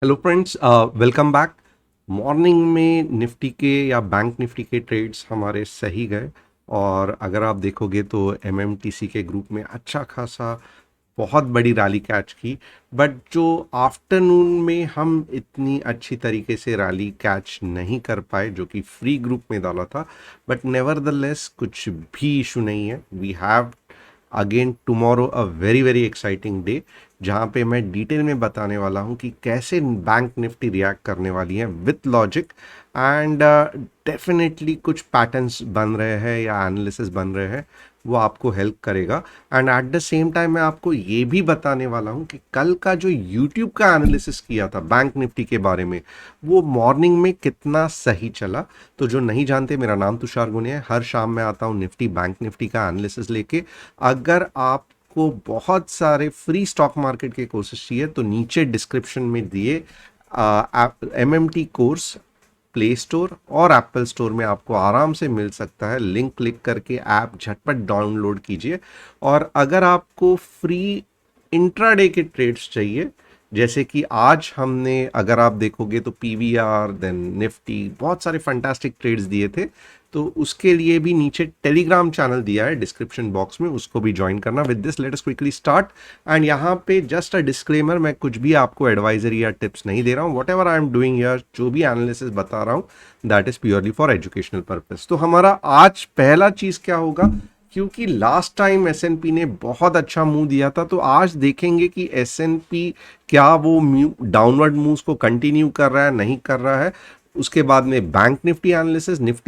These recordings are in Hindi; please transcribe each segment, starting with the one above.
Hello friends, welcome back. Morning में निफ्टी के या बैंक निफ्टी के ट्रेड्स हमारे सही गए। और अगर आप देखोगे तो एमएमटीसी के ग्रुप में अच्छा खासा बहुत बड़ी रैली कैच की। बट जो आफ्टरनून में हम इतनी अच्छी तरीके से रैली कैच नहीं कर पाए जो कि फ्री ग्रुप में डाला था। बट नेवरदलेस कुछ भी इशू नहीं है। We have again tomorrow a very very exciting day, जहाँ पे मैं डिटेल में बताने वाला हूँ कि कैसे बैंक निफ्टी रिएक्ट करने वाली है विथ लॉजिक। एंड डेफिनेटली कुछ पैटर्न्स बन रहे हैं या एनालिसिस बन रहे हैं, वो आपको हेल्प करेगा। And at the same time मैं आपको ये भी बताने वाला हूँ कि कल का जो यूट्यूब का एनालिसिस किया था बैंक निफ्टी के बारे में, वो मॉर्निंग में कितना सही चला। तो जो नहीं जानते, मेरा नाम तुषार गुनिया है। हर शाम मैं आता हूँ निफ्टी बैंक निफ्टी का एनालिसिस लेके। अगर आपको बहुत सारे फ्री स्टॉक मार्केट के कोर्सेज चाहिए तो नीचे डिस्क्रिप्शन में दिए एमएमटी कोर्स प्ले स्टोर और एप्पल स्टोर में आपको आराम से मिल सकता है। लिंक क्लिक करके ऐप झटपट डाउनलोड कीजिए। और अगर आपको फ्री इंट्राडे के ट्रेड्स चाहिए, जैसे कि आज हमने, अगर आप देखोगे तो पीवीआर देन निफ्टी बहुत सारे फंटास्टिक ट्रेड्स दिए थे, तो उसके लिए भी नीचे टेलीग्राम चैनल दिया है डिस्क्रिप्शन बॉक्स में, उसको भी ज्वाइन करना। With this let us quickly start. And यहाँ पे जस्ट अ डिस्क्लेमर, मैं कुछ भी आपको एडवाइजरी या टिप्स नहीं दे रहा हूँ। What ever I am doing here, जो भी एनालिसिस बता रहा हूँ, that is purely for educational purpose. तो हमारा आज पहला चीज क्या होगा, क्योंकि लास्ट टाइम एसएनपी ने बहुत अच्छा मूव दिया था, तो आज देखेंगे कि एसएनपी क्या वो डाउनवर्ड मूव्स को कंटिन्यू कर रहा है, नहीं कर रहा है। उसके बाद में बैंक निफ्टी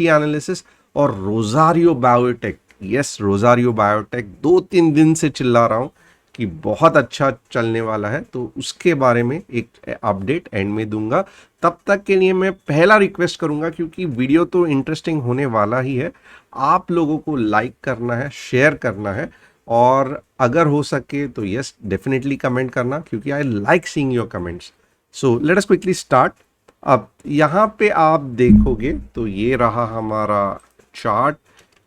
एनालिसिस और Rosario biotech. Yes, Rosario biotech 2-3 दिन से चिल्ला रहा हूं कि बहुत अच्छा चलने वाला है, तो उसके बारे में एक अपडेट एंड में दूंगा। तब तक के लिए मैं पहला रिक्वेस्ट करूंगा, क्योंकि वीडियो तो इंटरेस्टिंग होने वाला ही है, आप लोगों को लाइक करना है, शेयर करना है, और अगर हो सके तो यस डेफिनेटली कमेंट करना, क्योंकि I like seeing your comments. So let us quickly start. अब यहाँ पे आप देखोगे तो ये रहा हमारा चार्ट,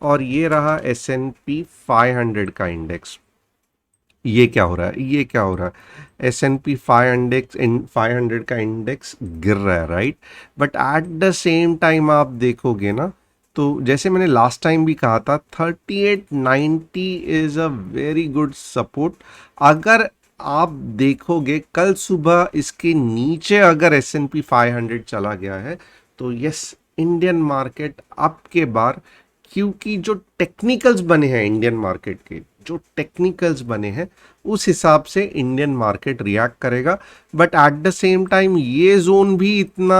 और ये रहा एस एन पी 500 का इंडेक्स। ये क्या हो रहा है, ये क्या हो रहा है, एस एन पी 500 का इंडेक्स गिर रहा है, right. But at the same time आप देखोगे ना, तो जैसे मैंने लास्ट टाइम भी कहा था, 3890 is a very good support. अगर आप देखोगे कल सुबह इसके नीचे अगर एस एन पी 500 चला गया है, तो यस, इंडियन मार्केट अप के बार, क्योंकि जो टेक्निकल्स बने हैं इंडियन मार्केट के, जो टेक्निकल्स बने हैं उस हिसाब से इंडियन मार्केट रिएक्ट करेगा। But at the same time ये जोन भी इतना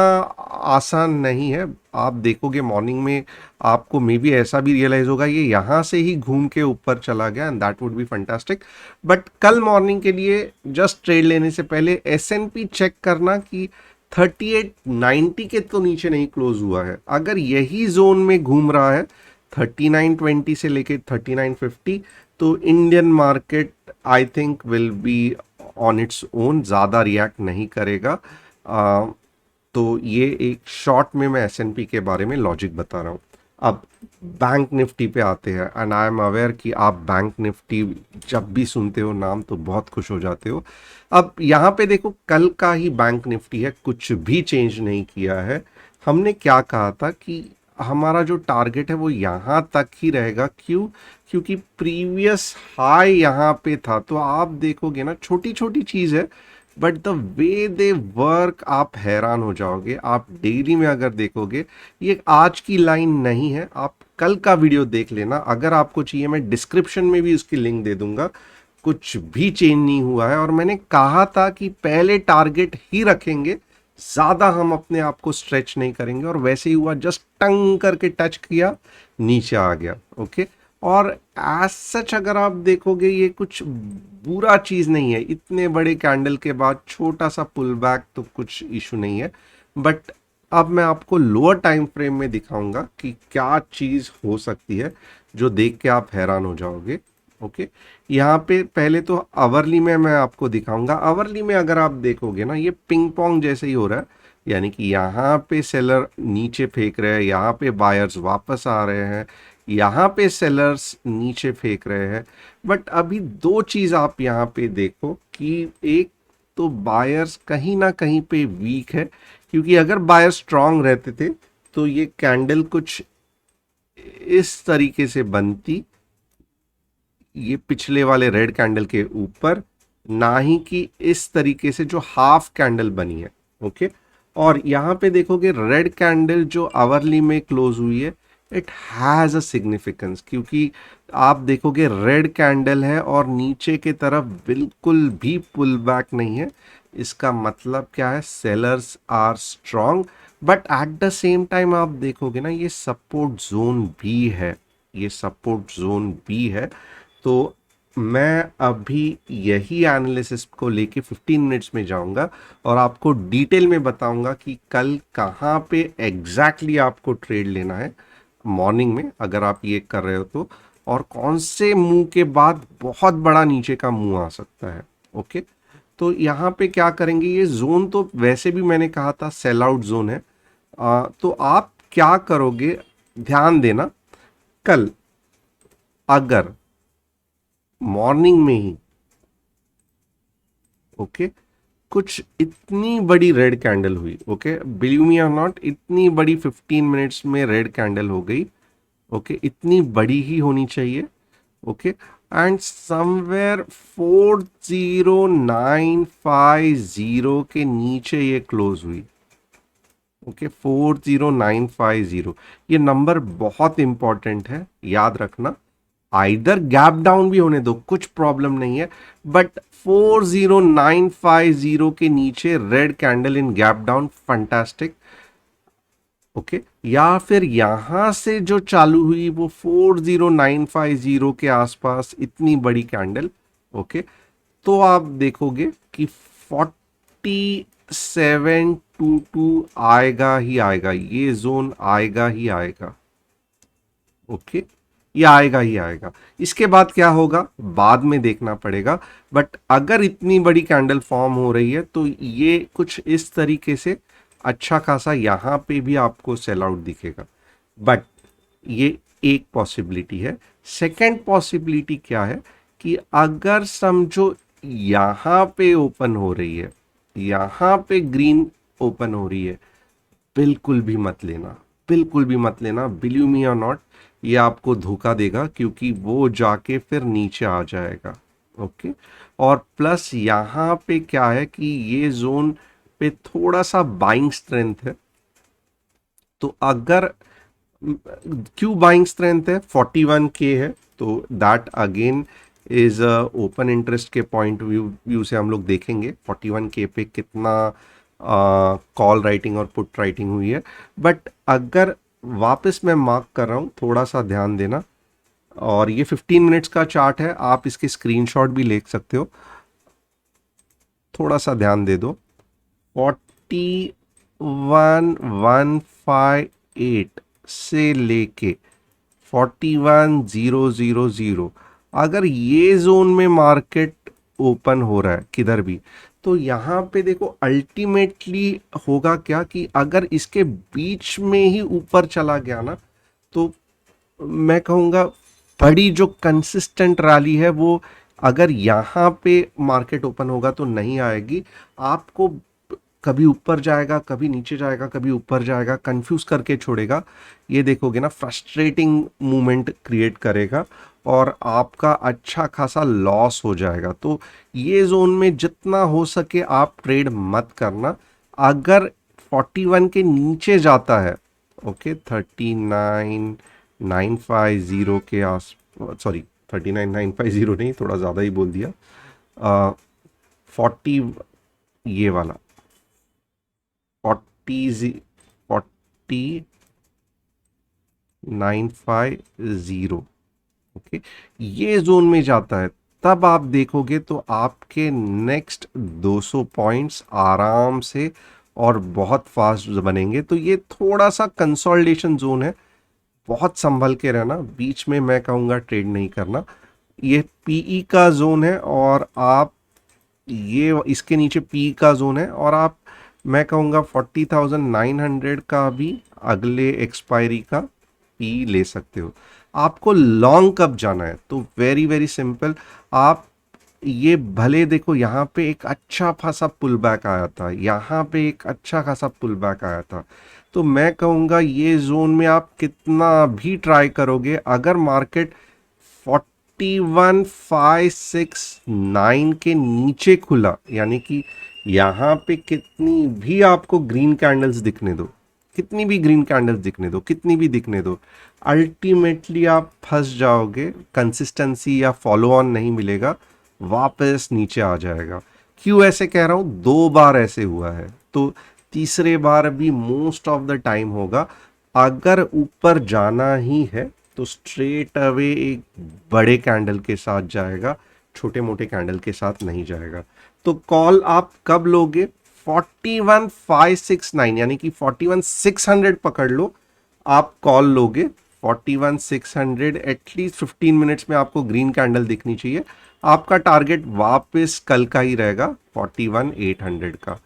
आसान नहीं है। आप देखोगे मॉर्निंग में, आपको मे बी ऐसा भी रियलाइज होगा ये यहाँ से ही घूम के ऊपर चला गया, and that would be fantastic. But कल मॉर्निंग के लिए जस्ट ट्रेड लेने से पहले एस एन पी चेक करना कि 3890 के तो नीचे नहीं क्लोज हुआ है। अगर यही जोन में घूम रहा है 3920 से लेके 3950, तो Indian market I think will be on its own, ज़्यादा रिएक्ट नहीं करेगा। तो ये एक शॉर्ट में मैं एसएनपी के बारे में लॉजिक बता रहा हूँ। अब बैंक निफ्टी पे आते हैं, एंड आई एम अवेयर कि आप बैंक निफ्टी जब भी सुनते हो नाम तो बहुत खुश हो जाते हो। अब यहाँ पे देखो, कल का ही बैंक निफ्टी है, कुछ भी चेंज नहीं किया है। हमने क्या कहा था कि हमारा जो टारगेट है वो यहाँ तक ही रहेगा। क्यों? क्योंकि प्रीवियस हाई यहाँ पे था। तो आप देखोगे ना, छोटी छोटी चीज़ है, but the way they work आप हैरान हो जाओगे। आप डेली में अगर देखोगे, ये आज की लाइन नहीं है, आप कल का वीडियो देख लेना। अगर आपको चाहिए मैं डिस्क्रिप्शन में भी उसकी लिंक दे दूंगा। कुछ भी चेंज नहीं हुआ है, और मैंने कहा था कि पहले टारगेट ही रखेंगे, ज़्यादा हम अपने आप को स्ट्रेच नहीं करेंगे, और वैसे ही हुआ, जस्ट टंग करके टच किया, नीचे आ गया। ओके। और एज सच अगर आप देखोगे, ये कुछ बुरा चीज़ नहीं है, इतने बड़े कैंडल के बाद छोटा सा पुल बैक तो कुछ इशू नहीं है। बट अब मैं आपको लोअर टाइम फ्रेम में दिखाऊंगा कि क्या चीज़ हो सकती है, जो देख के आप हैरान हो जाओगे। ओके। यहाँ पे पहले तो आवरली में मैं आपको दिखाऊंगा। आवरली में अगर आप देखोगे ना, ये पिंग पोंग जैसे ही हो रहा है, यानी कि यहाँ पे सेलर नीचे फेंक रहे हैं, यहाँ पे बायर्स वापस आ रहे हैं, यहाँ पे सेलर्स नीचे फेंक रहे हैं। बट अभी दो चीज़ आप यहाँ पे देखो कि एक तो बायर्स कहीं ना कहीं पे वीक है, क्योंकि अगर बायर्स स्ट्रांग रहते थे तो ये कैंडल कुछ इस तरीके से बनती, ये पिछले वाले रेड कैंडल के ऊपर, ना ही कि इस तरीके से जो हाफ कैंडल बनी है। ओके, और यहाँ पे देखोगे रेड कैंडल जो आवरली में क्लोज हुई है, इट हैज़ अ सिग्निफिकेंस, क्योंकि आप देखोगे रेड कैंडल है और नीचे के तरफ बिल्कुल भी पुल बैक नहीं है। इसका मतलब क्या है, sellers are strong, but at the same time आप देखोगे ना, ये सपोर्ट जोन भी है, ये सपोर्ट जोन भी है। तो मैं अभी यही एनालिसिस को लेके 15 मिनट्स में जाऊंगा और आपको डिटेल में बताऊंगा कि कल कहाँ पे एग्जैक्टली आपको ट्रेड लेना है मॉर्निंग में, अगर आप ये कर रहे हो तो, और कौन से मूव के बाद बहुत बड़ा नीचे का मूव आ सकता है। ओके, तो यहाँ पे क्या करेंगे, ये जोन तो वैसे भी मैंने कहा था सेल आउट जोन है। तो आप क्या करोगे, ध्यान देना, कल अगर मॉर्निंग में ही ओके कुछ इतनी बड़ी रेड कैंडल हुई, ओके बिलीव मी और नॉट, इतनी बड़ी 15 मिनट्स में रेड कैंडल हो गई, ओके इतनी बड़ी ही होनी चाहिए, ओके, एंड समवेयर 40950 के नीचे ये क्लोज हुई, ओके 40950, ये नंबर बहुत इंपॉर्टेंट है, याद रखना। आइदर गैप डाउन भी होने दो, कुछ प्रॉब्लम नहीं है, बट 40950 के नीचे रेड कैंडल इन गैप डाउन, फंटास्टिक। ओके, या फिर यहां से जो चालू हुई वो 40950 के आसपास इतनी बड़ी कैंडल, ओके, तो आप देखोगे कि 4722 आएगा ही आएगा, ये जोन आएगा ही आएगा। ओके, ये आएगा ही आएगा। इसके बाद क्या होगा बाद में देखना पड़ेगा, बट अगर इतनी बड़ी कैंडल फॉर्म हो रही है तो ये कुछ इस तरीके से अच्छा खासा यहाँ पे भी आपको सेल आउट दिखेगा, बट ये एक पॉसिबिलिटी है। सेकंड पॉसिबिलिटी क्या है कि अगर समझो यहाँ पे ओपन हो रही है, यहाँ पे ग्रीन ओपन हो रही है, बिल्कुल भी मत लेना, बिल्कुल भी मत लेना, बिलीव मी और नॉट, ये आपको धोखा देगा, क्योंकि वो जाके फिर नीचे आ जाएगा। ओके, और प्लस यहाँ पे क्या है कि ये जोन पे थोड़ा सा बाइंग स्ट्रेंथ है, तो अगर क्यों बाइंग स्ट्रेंथ है, 41K है, तो that again is open interest के पॉइंट व्यू से हम लोग देखेंगे 41K पे कितना कॉल राइटिंग और पुट राइटिंग हुई है। बट अगर वापस मैं मार्क कर रहा हूँ, थोड़ा सा ध्यान देना, और ये 15 मिनट्स का चार्ट है, आप इसके स्क्रीनशॉट भी ले सकते हो, थोड़ा सा ध्यान दे दो। 41158 से लेके 41000, अगर ये जोन में मार्केट ओपन हो रहा है किधर भी, तो यहाँ पे देखो अल्टीमेटली होगा क्या कि अगर इसके बीच में ही ऊपर चला गया ना, तो मैं कहूँगा बड़ी जो कंसिस्टेंट रैली है वो अगर यहाँ पे मार्केट ओपन होगा तो नहीं आएगी, आपको कभी ऊपर जाएगा, कभी नीचे जाएगा, कभी ऊपर जाएगा, कंफ्यूज करके छोड़ेगा। ये देखोगे ना, फ्रस्ट्रेटिंग मूवमेंट क्रिएट करेगा और आपका अच्छा खासा लॉस हो जाएगा। तो ये जोन में जितना हो सके आप ट्रेड मत करना। अगर 41 के नीचे जाता है, ओके 39950 के आस, सॉरी 39950 नहीं, थोड़ा ज़्यादा ही बोल दिया, 40, ये वाला 40950, ओके, ये जोन में जाता है, तब आप देखोगे तो आपके नेक्स्ट 200 पॉइंट्स आराम से और बहुत फास्ट बनेंगे। तो ये थोड़ा सा कंसोलिडेशन जोन है, बहुत संभल के रहना, बीच में मैं कहूँगा ट्रेड नहीं करना। ये पीई का जोन है और आप ये इसके नीचे पी का जोन है, और आप मैं कहूँगा 40,900 का भी अगले एक्सपायरी का पी ले सकते हो। आपको लॉन्ग कब जाना है, तो वेरी वेरी सिंपल, आप ये भले देखो यहाँ पे एक अच्छा खासा पुल बैक आया था, यहाँ पे एक अच्छा खासा पुल बैक आया था, तो मैं कहूँगा ये जोन में आप कितना भी ट्राई करोगे, अगर मार्केट 41,569 के नीचे खुला, यानी कि यहाँ पे कितनी भी आपको ग्रीन कैंडल्स दिखने दो, कितनी भी ग्रीन कैंडल्स दिखने दो, कितनी भी दिखने दो, अल्टीमेटली आप फंस जाओगे, कंसिस्टेंसी या फॉलो ऑन नहीं मिलेगा, वापस नीचे आ जाएगा। क्यों ऐसे कह रहा हूँ, 2 बार ऐसे हुआ है, तो तीसरे बार भी मोस्ट ऑफ द टाइम होगा। अगर ऊपर जाना ही है तो स्ट्रेट अवे एक बड़े कैंडल के साथ जाएगा, छोटे मोटे कैंडल के साथ नहीं जाएगा। तो कॉल आप कब लोगे, 41,569 यानी कि 41,600 पकड़ लो, आप कॉल लोगे 41,600, एटलीस्ट 15 मिनट्स में आपको ग्रीन कैंडल दिखनी चाहिए। आपका टारगेट वापस कल का ही रहेगा 41,800 का।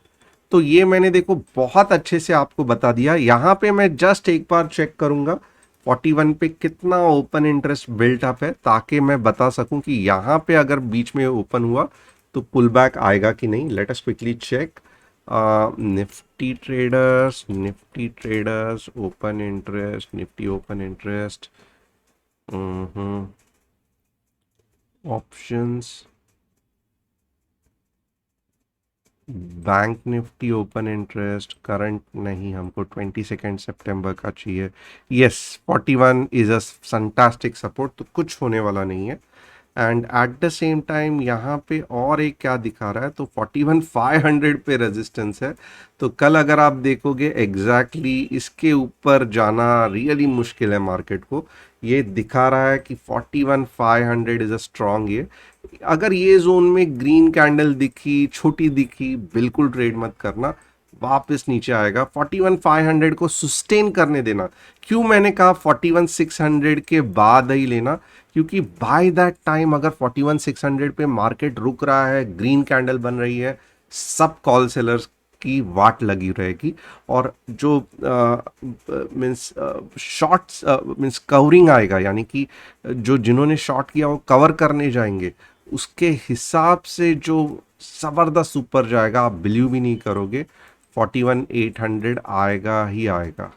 तो ये मैंने देखो बहुत अच्छे से आपको बता दिया। यहाँ पे मैं जस्ट एक बार चेक करूंगा 41 पे कितना ओपन इंटरेस्ट बिल्ट अप है, ताकि मैं बता सकूं कि यहाँ पे अगर बीच में ओपन हुआ तो पुल बैक आएगा कि नहीं। Let us quickly check. Nifty traders open interest, Nifty open interest, options, bank Nifty open interest current नहीं, हमको 22 सितंबर का चाहिए। Yes, 41 is a fantastic support, तो कुछ होने वाला नहीं है। And at the same time यहाँ पे और एक क्या दिखा रहा है, तो 41,500 पे रेजिस्टेंस है। तो कल अगर आप देखोगे एग्जैक्टली इसके ऊपर जाना रियली मुश्किल है मार्केट को। ये दिखा रहा है कि 41,500 इज अ स्ट्रॉन्ग ये। अगर ये जोन में ग्रीन कैंडल दिखी, छोटी दिखी, बिल्कुल ट्रेड मत करना, वापस नीचे आएगा। 41,500 को सस्टेन करने देना। क्यों मैंने कहा 41,600 के बाद ही लेना, क्योंकि बाय दैट टाइम अगर 41,600 पे मार्केट रुक रहा है, ग्रीन कैंडल बन रही है, सब कॉल सेलर्स की वाट लगी रहेगी। और जो मीन्स शॉर्ट्स मीन्स कवरिंग आएगा, यानी कि जो जिन्होंने शॉर्ट किया वो कवर करने जाएंगे, उसके हिसाब से जो ज़बरदस्त ऊपर जाएगा, आप बिलीव भी नहीं करोगे, 41,800 आएगा ही आएगा।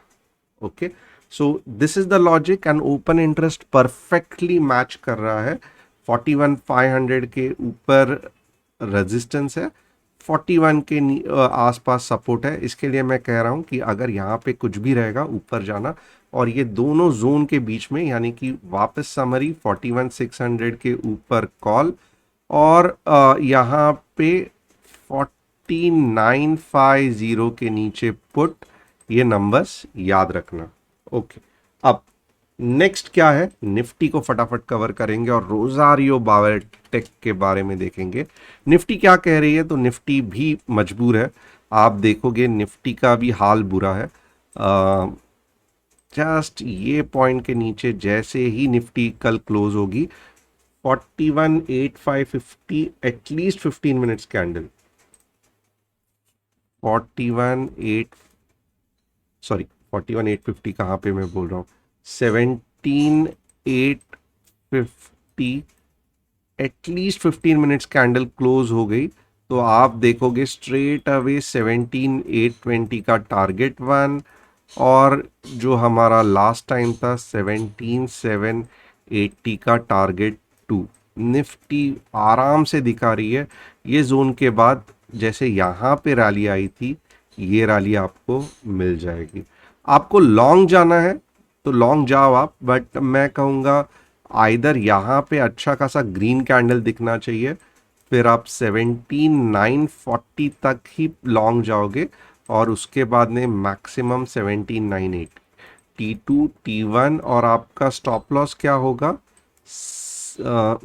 Okay, so this is the logic. And open interest perfectly match कर रहा है। 41,500 के ऊपर रेजिस्टेंस है, 41 के आसपास सपोर्ट है। इसके लिए मैं कह रहा हूं कि अगर यहाँ पे कुछ भी रहेगा ऊपर जाना, और ये दोनों जोन के बीच में, यानी कि वापस समरी 41,600 के ऊपर कॉल, और यहाँ पे 49,50 के नीचे पुट, ये नंबर्स याद रखना। ओके, अब नेक्स्ट क्या है, निफ्टी को फटाफट कवर करेंगे और रोजारियो बायोटेक के बारे में देखेंगे। निफ्टी क्या कह रही है, तो निफ्टी भी मजबूर है। आप देखोगे निफ्टी का भी हाल बुरा है। जस्ट ये पॉइंट के नीचे जैसे ही निफ्टी कल क्लोज होगी, 41,850 एटलीस्ट 15 मिनट्स कैंडल, 41,8 सॉरी 41,850 कहाँ पे मैं बोल रहा हूँ, 17,850 एटलीस्ट 15 मिनट्स कैंडल क्लोज हो गई, तो आप देखोगे स्ट्रेट अवे 17,820 का टारगेट 1, और जो हमारा लास्ट टाइम था 17,780 का टारगेट 2। निफ्टी आराम से दिखा रही है। ये जोन के बाद जैसे यहाँ पे रैली आई थी, ये रैली आपको मिल जाएगी। आपको लॉन्ग जाना है तो लॉन्ग जाओ आप, बट मैं कहूँगा आइदर यहाँ पे अच्छा खासा ग्रीन कैंडल दिखना चाहिए, फिर आप 17,940 तक ही लॉन्ग जाओगे, और उसके बाद में मैक्सिमम 17,980। T2 T1 और आपका स्टॉप लॉस क्या होगा,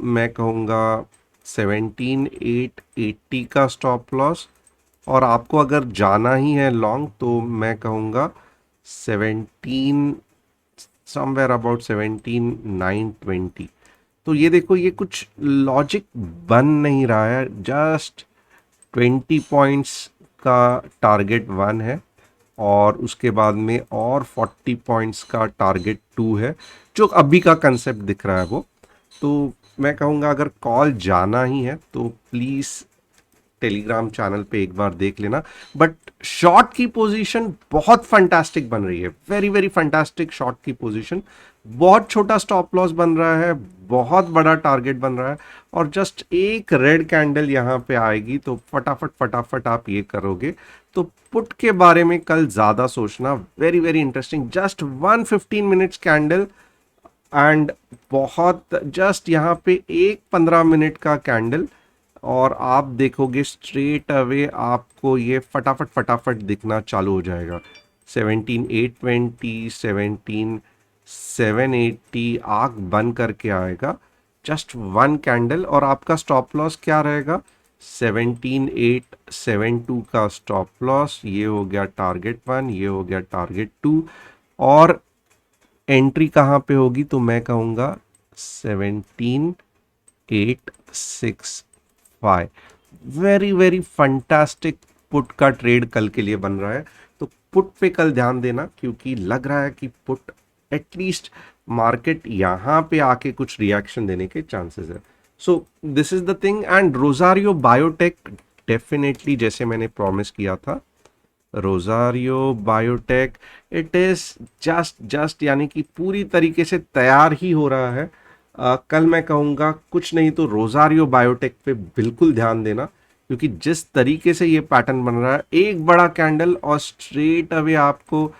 मैं कहूँगा 17,880 का स्टॉप लॉस, और आपको अगर जाना ही है लॉन्ग तो मैं कहूँगा 17 समवेयर अबाउट 17,920। तो ये देखो, ये कुछ लॉजिक बन नहीं रहा है। जस्ट 20 पॉइंट्स का टारगेट 1 है, और उसके बाद में और 40 पॉइंट्स का टारगेट 2 है, जो अभी का कंसेप्ट दिख रहा है वो। तो मैं कहूँगा अगर कॉल जाना ही है तो प्लीज़ टेलीग्राम चैनल पे एक बार देख लेना। बट शॉर्ट की पोजीशन बहुत फंटास्टिक बन रही है, वेरी वेरी फंटास्टिक शॉर्ट की पोजीशन। बहुत छोटा स्टॉप लॉस बन रहा है, बहुत बड़ा टारगेट बन रहा है, और जस्ट एक रेड कैंडल यहाँ पे आएगी तो फटाफट फटाफट आप ये करोगे। तो पुट के बारे में कल ज़्यादा सोचना, very very interesting. Just 115 minutes candle and बहुत जस्ट यहाँ पे एक 15 मिनट का कैंडल, और आप देखोगे स्ट्रेट अवे आपको ये फटाफट फटाफट दिखना चालू हो जाएगा। 17,820, 17,780 आग बंद करके आएगा, जस्ट वन कैंडल। और आपका स्टॉप लॉस क्या रहेगा? 17,872 का स्टॉप लॉस। ये हो गया टारगेट 1, ये हो गया टारगेट 2, और एंट्री कहाँ पे होगी? तो मैं कहूँगा 17,865। वेरी वेरी फंटास्टिक पुट का ट्रेड कल के लिए बन रहा है। तो पुट पे कल ध्यान देना, क्योंकि लग रहा है कि पुट एटलीस्ट मार्केट यहाँ पे आके कुछ रिएक्शन देने के चांसेस है। So this is the thing. And Rosario biotech definitely, जैसे मैंने प्रॉमिस किया था, Rosario biotech it is just यानी कि पूरी तरीके से तैयार ही हो रहा है। कल मैं कहूँगा कुछ नहीं तो रोजारियो बायोटेक पे बिल्कुल ध्यान देना, क्योंकि जिस तरीके से ये पैटर्न बन रहा है, एक बड़ा कैंडल और स्ट्रेट अवे आपको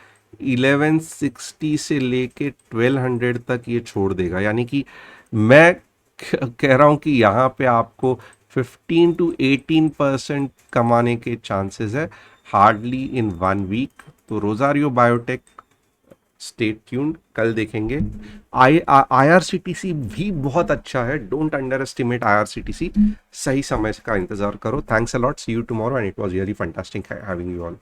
1160 से लेके 1200 तक ये छोड़ देगा। यानी कि मैं कह रहा हूँ कि यहाँ पे आपको 15 to 18% कमाने के चांसेस है हार्डली इन 1 वीक। तो रोजारियो बायोटेक स्टेट ट्यून्ड, कल देखेंगे। आईआरसीटीसी भी बहुत अच्छा है, डोंट अंडर एस्टिमेट आईआरसीटीसी। सही समय का इंतजार करो। Thanks a lot, see you tomorrow, and it was really fantastic having you all.